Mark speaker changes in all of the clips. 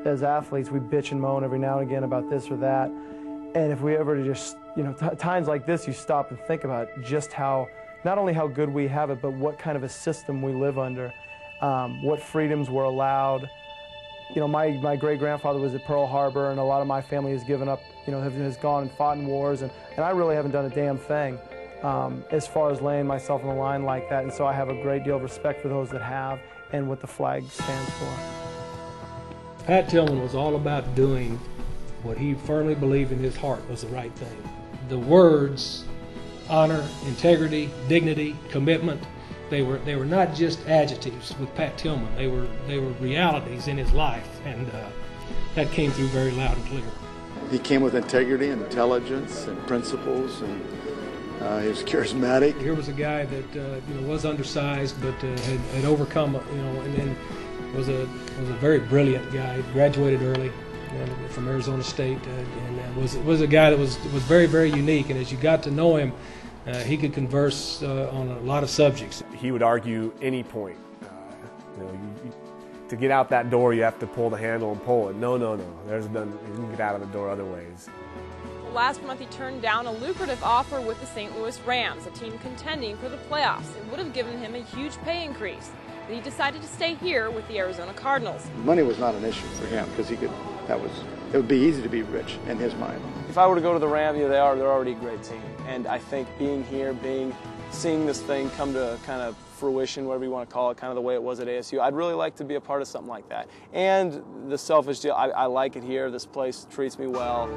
Speaker 1: as athletes, we bitch and moan every now and again about this or that. And if we ever to just, times like this, you stop and think about just how, not only how good we have it, but what kind of a system we live under, what freedoms were allowed. My great-grandfather was at Pearl Harbor, and a lot of my family has given up, has gone and fought in wars, and I really haven't done a damn thing as far as laying myself on the line like that. And so I have a great deal of respect for those that have and what the flag stands for.
Speaker 2: Pat Tillman was all about doing what he firmly believed in his heart was the right thing. The words, honor, integrity, dignity, commitment, they were not just adjectives with Pat Tillman. They were realities in his life, and that came through very loud and clear.
Speaker 3: He came with integrity and intelligence and principles, and he was charismatic.
Speaker 2: Here was a guy that was undersized, but had overcome, and then was a very brilliant guy. Graduated early from Arizona State, and was a guy that was very, very unique. And as you got to know him, he could converse on a lot of subjects.
Speaker 4: He would argue any point. To get out that door, you have to pull the handle and pull it. No. There's none. You can get out of the door other ways.
Speaker 5: Last month, he turned down a lucrative offer with the St. Louis Rams, a team contending for the playoffs. It would have given him a huge pay increase, but he decided to stay here with the Arizona Cardinals.
Speaker 3: Money was not an issue for him because it would be easy to be rich in his mind.
Speaker 6: If I were to go to the Rams, they're already a great team, and I think being here, seeing this thing come to kind of fruition, whatever you want to call it, kind of the way it was at ASU, I'd really like to be a part of something like that. And the selfish deal, I like it here. This place treats me well.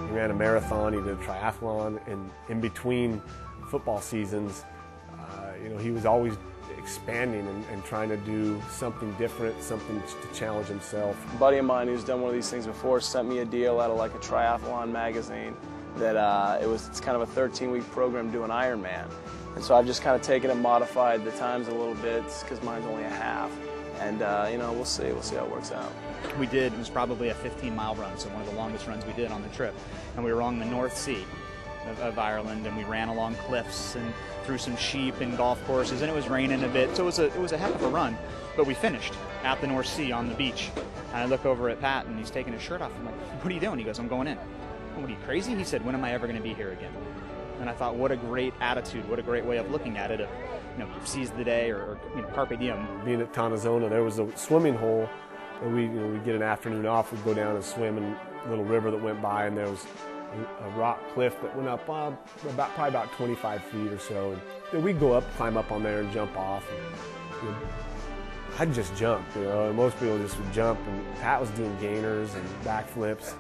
Speaker 4: He ran a marathon, he did a triathlon, and in between football seasons, he was always expanding and trying to do something different, something to challenge himself.
Speaker 6: A buddy of mine who's done one of these things before sent me a deal out of like a triathlon magazine that it's kind of a 13-week program doing Ironman. And so I've just kind of taken it, modified the times a little bit because mine's only a half. And we'll see how it works out.
Speaker 7: It was probably a 15-mile run, so one of the longest runs we did on the trip. And we were on the North Sea of Ireland, and we ran along cliffs and through some sheep and golf courses, and it was raining a bit, so it was a heck of a run. But we finished at the North Sea on the beach. And I look over at Pat, and he's taking his shirt off. I'm like, "What are you doing?" He goes, "I'm going in." "What, are you crazy?" He said, "When am I ever going to be here again?" And I thought, what a great attitude, what a great way of looking at it, of seize the day or carpe diem.
Speaker 4: Being at Tonazona, there was a swimming hole, and we'd get an afternoon off, we'd go down and swim in a little river that went by, and there was a rock cliff that went up probably about 25 feet or so. And we'd go up, climb up on there and jump off. And, I'd just jump, and most people just would jump, and Pat was doing gainers and backflips.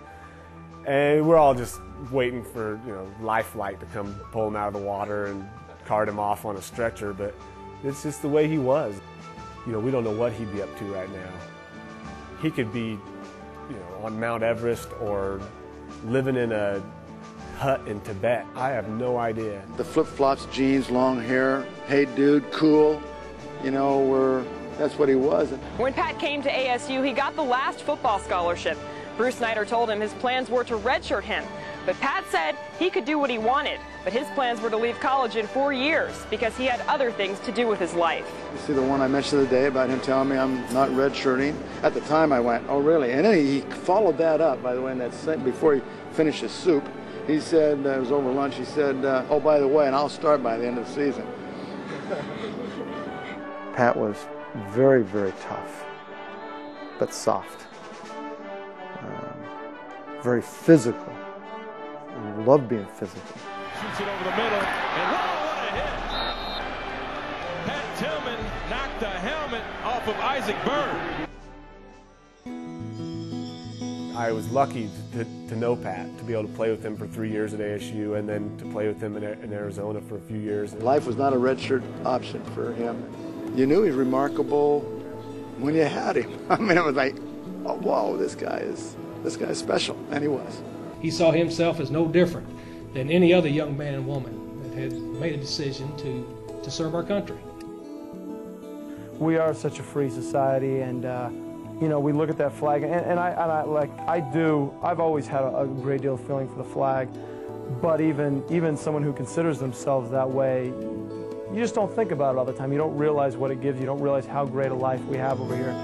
Speaker 4: And we're all just waiting for, life flight to come pull him out of the water and cart him off on a stretcher, but it's just the way he was. We don't know what he'd be up to right now. He could be, on Mount Everest or living in a hut in Tibet. I have no idea.
Speaker 3: The flip-flops, jeans, long hair, hey dude, cool, that's what he was.
Speaker 5: When Pat came to ASU, he got the last football scholarship. Bruce Snyder told him his plans were to redshirt him, but Pat said he could do what he wanted, but his plans were to leave college in 4 years because he had other things to do with his life.
Speaker 3: You see the one I mentioned today about him telling me I'm not redshirting? At the time I went, oh really? And then he followed that up, by the way, in that sentence before he finished his soup. He said, it was over lunch, he said, oh, by the way, and I'll start by the end of the season. Pat was very, very tough, but soft. Very physical. He loved being physical.
Speaker 8: Shoots it over the middle, and what a hit! Pat Tillman knocked the helmet off of Isaac Byrd.
Speaker 4: I was lucky to know Pat, to be able to play with him for 3 years at ASU, and then to play with him in Arizona for a few years.
Speaker 3: Life was not a redshirt option for him. You knew he was remarkable when you had him. I mean, it was like, oh, whoa, this guy is special, and he was.
Speaker 2: He saw himself as no different than any other young man and woman that had made a decision to serve our country.
Speaker 1: We are such a free society, and we look at that flag, and I've always had a great deal of feeling for the flag, but even someone who considers themselves that way, you just don't think about it all the time. You don't realize what it gives. You don't realize how great a life we have over here.